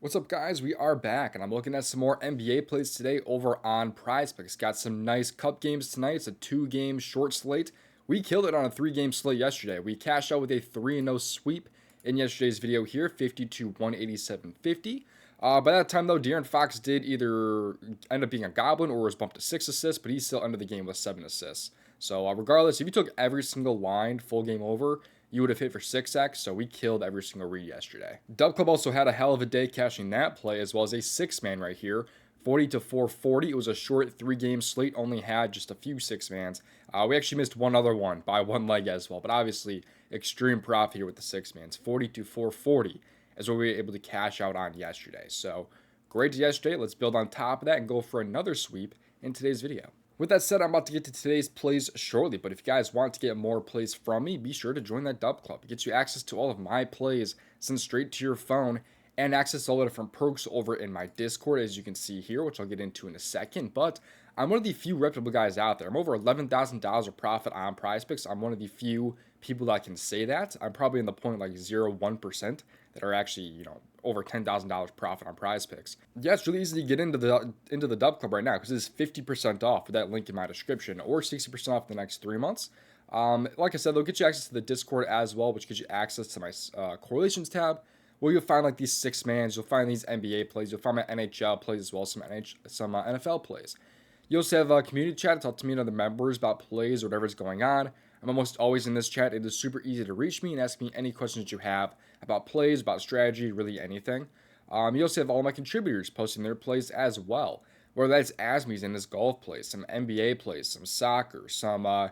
What's up, guys? We are back, and I'm looking at some more NBA plays today over on PrizePicks. Got some nice cup games tonight. It's a 2-game short slate. We killed it on a 3-game slate yesterday. We cashed out with a 3-0 sweep in yesterday's video here, 52-187.50. By that time, though, De'Aaron Fox did either end up being a goblin or was bumped to 6 assists, but he still ended the game with 7 assists. So regardless, if you took every single line full game over, you would have hit for 6x, so we killed every single read yesterday. DubClub also had a hell of a day cashing that play, as well as a 6-man right here, 40-440. It was a short 3-game slate, only had just a few 6-mans. We actually missed one other one by one leg as well, but obviously extreme profit here with the 6-mans. 40-440 is what we were able to cash out on yesterday. So great yesterday. Let's build on top of that and go for another sweep in today's video. With that said, I'm about to get to today's plays shortly, but if you guys want to get more plays from me, be sure to join that DubClub. It gets you access to all of my plays sent straight to your phone and access to all the different perks over in my Discord, as you can see here, which I'll get into in a second. But I'm one of the few reputable guys out there. I'm over $11,000 of profit on PrizePicks. I'm one of the few people that can say that. I'm probably in the point like 0.1% that are actually, over $10,000 profit on PrizePicks. Yeah, it's really easy to get into the DubClub right now because it's 50% off with that link in my description, or 60% off the next 3 months. Like I said, they'll get you access to the Discord as well, which gives you access to my correlations tab, where you'll find like these 6-mans, you'll find these NBA plays, you'll find my NHL plays as well as some NFL plays. You also have a community chat to talk to me and other members about plays or whatever's going on. I'm almost always in this chat. It is super easy to reach me and ask me any questions you have about plays, about strategy, really anything. You also have all my contributors posting their plays as well, whether that's Asmi's in his golf plays, some NBA plays, some soccer, some of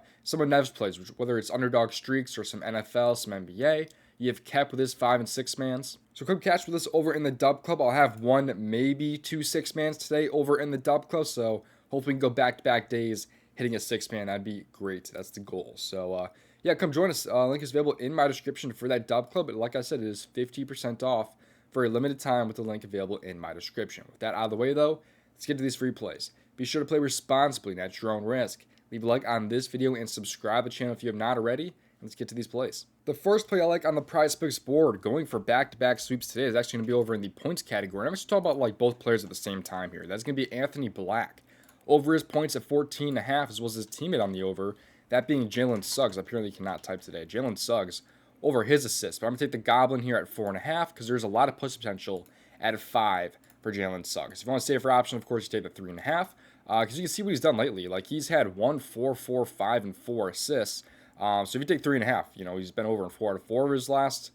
Nev's plays, whether it's underdog streaks or some NFL, some NBA. You have Kep with his 5 and 6-mans. So quick catch with this over in the DubClub. I'll have 1, maybe 2 6-mans today over in the DubClub. So hopefully we can go back-to-back days hitting a 6-man. That'd be great. That's the goal. So yeah, come join us. Link is available in my description for that DubClub. But like I said, it is 50% off for a limited time with the link available in my description. With that out of the way, though, let's get to these free plays. Be sure to play responsibly and at your own risk. Leave a like on this video and subscribe to the channel if you have not already. Let's get to these plays. The first play I like on the PrizePicks board, going for back-to-back sweeps today, is actually going to be over in the points category. I'm actually talking about like both players at the same time here. That's going to be Anthony Black. Over his points at 14.5, as well as his teammate on the over, that being Jalen Suggs. Apparently cannot type today. Jalen Suggs over his assists. But I'm going to take the Goblin here at 4.5 because there's a lot of push potential at 5 for Jalen Suggs. If you want to stay for option, of course, you take the 3.5 because you can see what he's done lately. Like he's had 1, 4, 4, 5, and 4 assists. So if you take 3.5, he's been over in 4 out of 4 of his last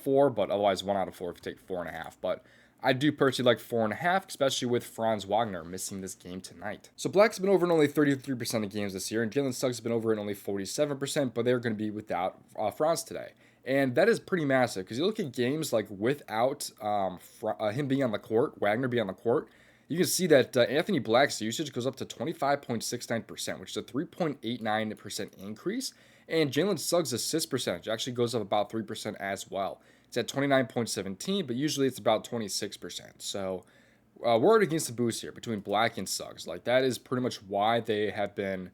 4, but otherwise 1 out of 4 if you take 4.5. But I do personally like 4.5, especially with Franz Wagner missing this game tonight. So Black's been over in only 33% of games this year, and Jalen Suggs has been over in only 47%, but they're going to be without Franz today. And that is pretty massive, because you look at games like without him being on the court, Wagner being on the court, you can see that Anthony Black's usage goes up to 25.69%, which is a 3.89% increase. And Jalen Suggs' assist percentage actually goes up about 3% as well. It's at 29.17, but usually it's about 26%. So we're against the boost here between Black and Suggs. Like that is pretty much why they have been,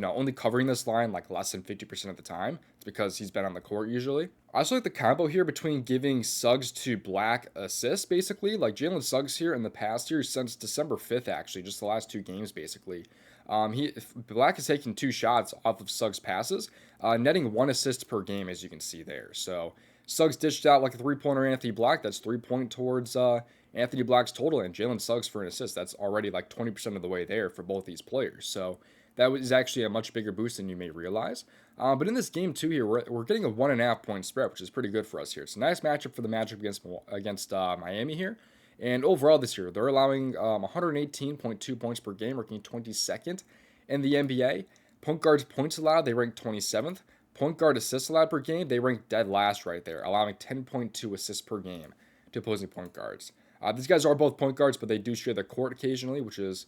only covering this line like less than 50% of the time. It's because he's been on the court usually. I also like the combo here between giving Suggs to Black assists, basically. Like Jalen Suggs here in the past year, since December 5th, actually, just the last 2 games, basically. Black has taken 2 shots off of Suggs' passes, netting 1 assist per game, as you can see there. So Suggs dished out like a 3-pointer Anthony Black. That's 3 points towards Anthony Black's total, and Jalen Suggs for an assist. That's already like 20% of the way there for both these players. So that is actually a much bigger boost than you may realize. But in this game, too, here, we're getting a 1.5 point spread, which is pretty good for us here. It's a nice matchup for the matchup against Miami here. And overall this year, they're allowing 118.2 points per game, ranking 22nd in the NBA. Point guards points allowed, they rank 27th. Point guard assists allowed per game, they rank dead last right there, allowing 10.2 assists per game to opposing point guards. These guys are both point guards, but they do share the court occasionally, which is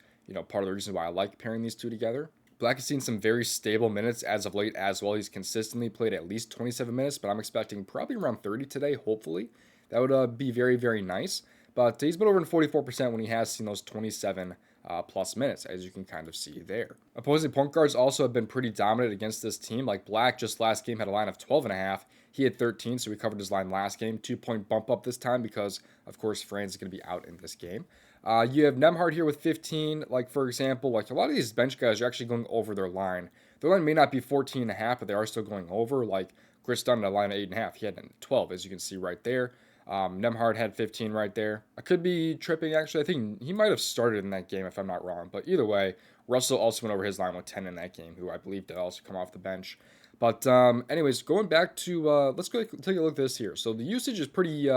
part of the reason why I like pairing these two together. Black has seen some very stable minutes as of late as well. He's consistently played at least 27 minutes, but I'm expecting probably around 30 today, hopefully. That would be very, very nice. But he's been over in 44% when he has seen those 27 plus minutes, as you can kind of see there. Opposing point guards also have been pretty dominant against this team. Like Black just last game had a line of 12.5. He had 13, so we covered his line last game. 2-point bump up this time because, of course, Franz is going to be out in this game. You have Nemhard here with 15. Like, for example, like a lot of these bench guys are actually going over their line. Their line may not be 14.5, but they are still going over. Like Chris Dunn at a line of 8.5. He had 12, as you can see right there. Nemhard had 15 right there. I could be tripping, actually. I think he might have started in that game, if I'm not wrong. But either way, Russell also went over his line with 10 in that game, who I believe did also come off the bench. But anyways, going back to, let's go take a look at this here. So the usage is pretty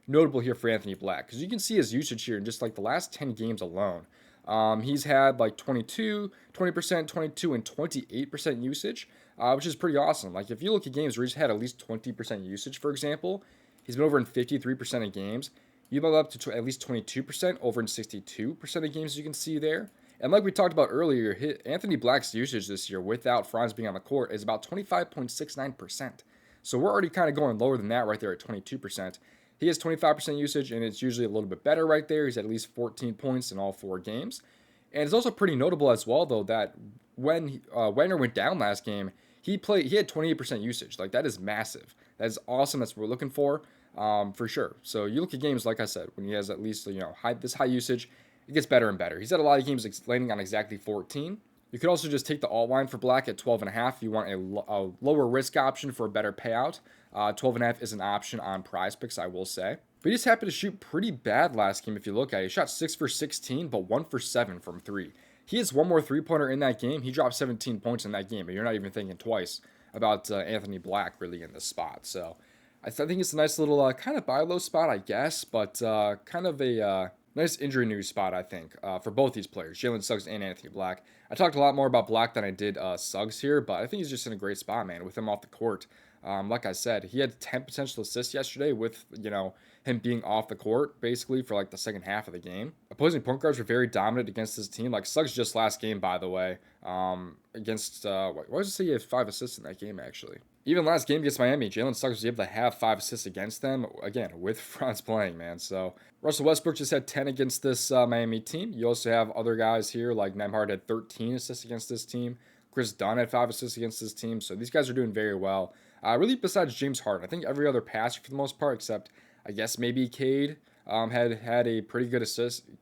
notable here for Anthony Black, because you can see his usage here in just like the last 10 games alone. He's had like 22, 20%, 22, and 28% usage, which is pretty awesome. Like if you look at games where he's had at least 20% usage, for example, he's been over in 53% of games. You build up to at least 22%, over in 62% of games, you can see there. And like we talked about earlier, Anthony Black's usage this year without Franz being on the court is about 25.69%. So we're already kind of going lower than that right there at 22%. He has 25% usage, and it's usually a little bit better right there. He's at least 14 points in all 4 games. And it's also pretty notable as well, though, that when Wagner went down last game, he had 28% usage. Like, that is massive. That is awesome. That's what we're looking for sure. So you look at games, like I said, when he has at least, this high usage, it gets better and better. He's had a lot of games landing on exactly 14. You could also just take the alt line for Black at 12.5 if you want a lower risk option for a better payout. 12.5 is an option on PrizePicks, I will say. But he just happened to shoot pretty bad last game if you look at it. He shot 6 for 16, but 1 for 7 from 3. He has one more three-pointer in that game. He dropped 17 points in that game, but you're not even thinking twice about Anthony Black really in this spot. So I think it's a nice little kind of buy low spot, I guess, but kind of a nice injury news spot, I think, for both these players, Jalen Suggs and Anthony Black. I talked a lot more about Black than I did Suggs here, but I think he's just in a great spot, man, with him off the court. Like I said, he had 10 potential assists yesterday with, him being off the court, basically, for, like, the second half of the game. Opposing point guards were very dominant against his team. Like, Suggs just last game, by the way, against, why does it say he had 5 assists in that game, actually? Even last game against Miami, Jalen Suggs was able to have 5 assists against them, again, with Franz playing, man. So Russell Westbrook just had 10 against this Miami team. You also have other guys here, like Nemhard had 13 assists against this team. Chris Dunn had 5 assists against this team. So these guys are doing very well. Really, besides James Harden, I think every other passer for the most part, except I guess maybe Cade, had a pretty good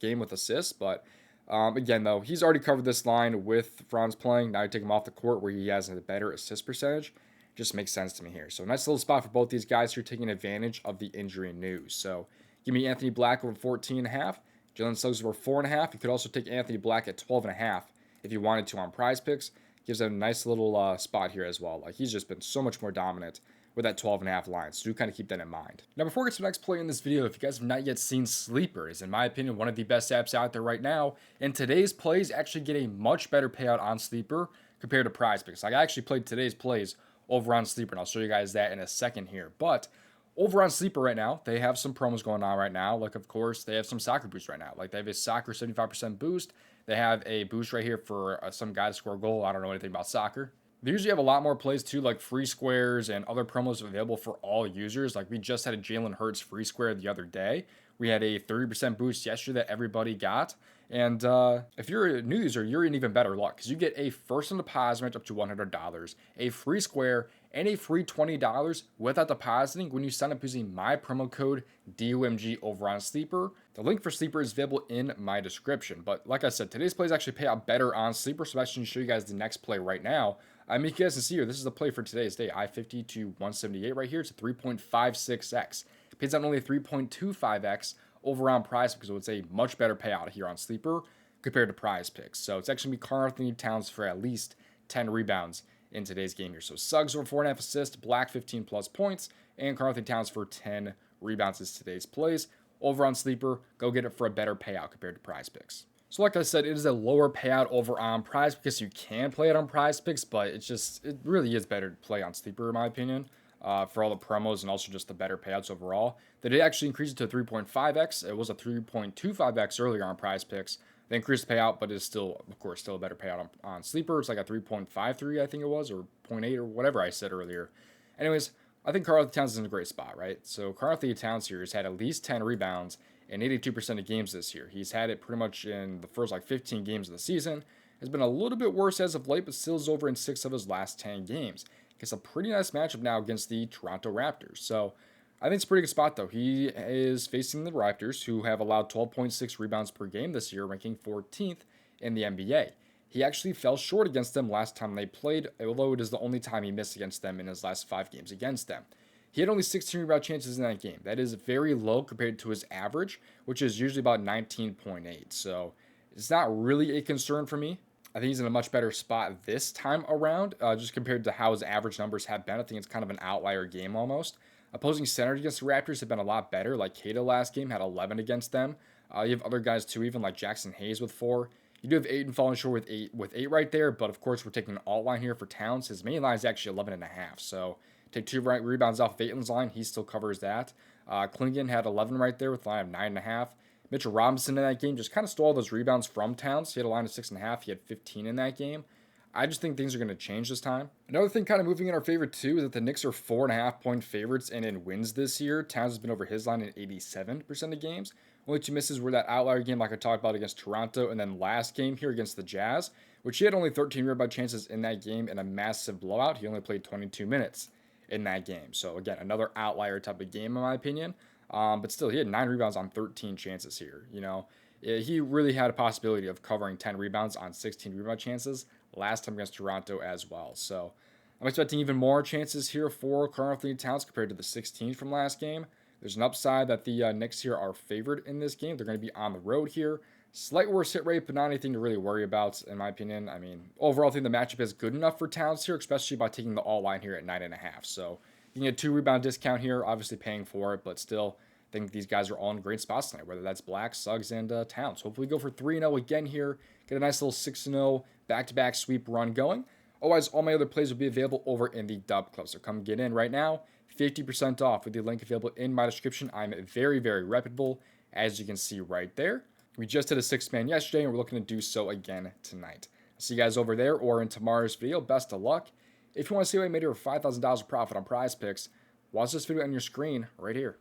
game with assists. But again, though, he's already covered this line with Franz playing. Now you take him off the court where he has a better assist percentage. Just makes sense to me here. So nice little spot for both these guys who are taking advantage of the injury news. So give me Anthony Black over 14.5. Jalen Suggs over 4.5. You could also take Anthony Black at 12.5 if you wanted to on PrizePicks. Gives a nice little spot here as well. Like, he's just been so much more dominant with that 12.5 line. So do kind of keep that in mind. Now, before we get to the next play in this video, if you guys have not yet seen Sleeper, is in my opinion one of the best apps out there right now. And today's plays actually get a much better payout on Sleeper compared to PrizePicks. Like, I actually played today's plays over on Sleeper, and I'll show you guys that in a second here. But over on Sleeper right now, they have some promos going on right now. Like, of course, they have some soccer boost right now. Like, they have a soccer 75% boost. They have a boost right here for some guy to score a goal. I don't know anything about soccer. They usually have a lot more plays too, like free squares and other promos available for all users. Like, we just had a Jalen Hurts free square the other day. We had a 30% boost yesterday that everybody got. And if you're a new user, you're in even better luck because you get a first on deposit up to $100, a free square, and a free $20 without depositing when you sign up using my promo code DOMG over on Sleeper. The link for Sleeper is available in my description. But like I said, today's plays actually pay out better on Sleeper, so I'm actually going to show you guys the next play right now. I mean, you guys can see here, this is the play for today's day. I-50 to 178 right here. It's a 3.56x. It pays out only 3.25x over on PrizePicks, because it's a much better payout here on Sleeper compared to PrizePicks. So it's actually going to be Karl-Anthony Towns for at least 10 rebounds in today's game here. So Suggs over 4.5 assists, Black 15 plus points, and Karl-Anthony Towns for 10 rebounds is today's plays. Over on Sleeper, go get it for a better payout compared to PrizePicks. So like I said, it is a lower payout over on PrizePicks. You can play it on PrizePicks, but it really is better to play on Sleeper in my opinion. For all the promos and also just the better payouts overall. They did actually increase it to 3.5x. It was a 3.25x earlier on PrizePicks. They increased the payout, but it's still, of course, still a better payout on Sleeper. It's like a 3.53, I think it was, or 0.8 or whatever I said earlier. Anyways, I think Karl-Anthony Towns is in a great spot, right? So Karl-Anthony Towns here has had at least 10 rebounds in 82% of games this year. He's had it pretty much in the first 15 games of the season. Has been a little bit worse as of late, but still is over in 6 of his last 10 games. It's a pretty nice matchup now against the Toronto Raptors. So I think it's a pretty good spot, though. He is facing the Raptors, who have allowed 12.6 rebounds per game this year, ranking 14th in the NBA. He actually fell short against them last time they played, although it is the only time he missed against them in his last 5 games against them. He had only 16 rebound chances in that game. That is very low compared to his average, which is usually about 19.8. So it's not really a concern for me. I think he's in a much better spot this time around, just compared to how his average numbers have been. I think it's kind of an outlier game almost. Opposing centers against the Raptors have been a lot better. Like Cato last game had 11 against them. You have other guys too, even like Jackson Hayes with 4. You do have Ayton falling short with eight right there, but of course we're taking an alt line here for Towns. His main line is actually 11.5. So take 2 rebounds off of Ayton's line, he still covers that. Klingon had 11 right there with a line of 9.5. Mitchell Robinson in that game just kind of stole those rebounds from Towns. He had a line of 6.5. He had 15 in that game. I just think things are going to change this time. Another thing kind of moving in our favor too is that the Knicks are 4.5 point favorites and in wins this year. Towns has been over his line in 87% of games. Only 2 misses were that outlier game like I talked about against Toronto, and then last game here against the Jazz, which he had only 13 rebound chances in that game in a massive blowout. He only played 22 minutes in that game. So again, another outlier type of game in my opinion. But still, he had 9 rebounds on 13 chances here. He really had a possibility of covering 10 rebounds on 16 rebound chances last time against Toronto as well. So I'm expecting even more chances here for Karl-Anthony Towns compared to the 16 from last game. There's an upside that the Knicks here are favored in this game. They're going to be on the road here. Slight worse hit rate, but not anything to really worry about, in my opinion. I mean, overall, I think the matchup is good enough for Towns here, especially by taking the all line here at 9.5. So you can get 2 rebound discount here, obviously paying for it, but still, I think these guys are all in great spots tonight, whether that's Black, Suggs, and Towns. Hopefully, we go for 3-0 again here, get a nice little 6-0 back-to-back sweep run going. Otherwise, all my other plays will be available over in the DubClub. So come get in right now. 50% off with the link available in my description. I'm very, very reputable, as you can see right there. We just did a 6-man yesterday, and we're looking to do so again tonight. See you guys over there or in tomorrow's video. Best of luck. If you want to see how I made over $5,000 of profit on PrizePicks, watch this video on your screen right here.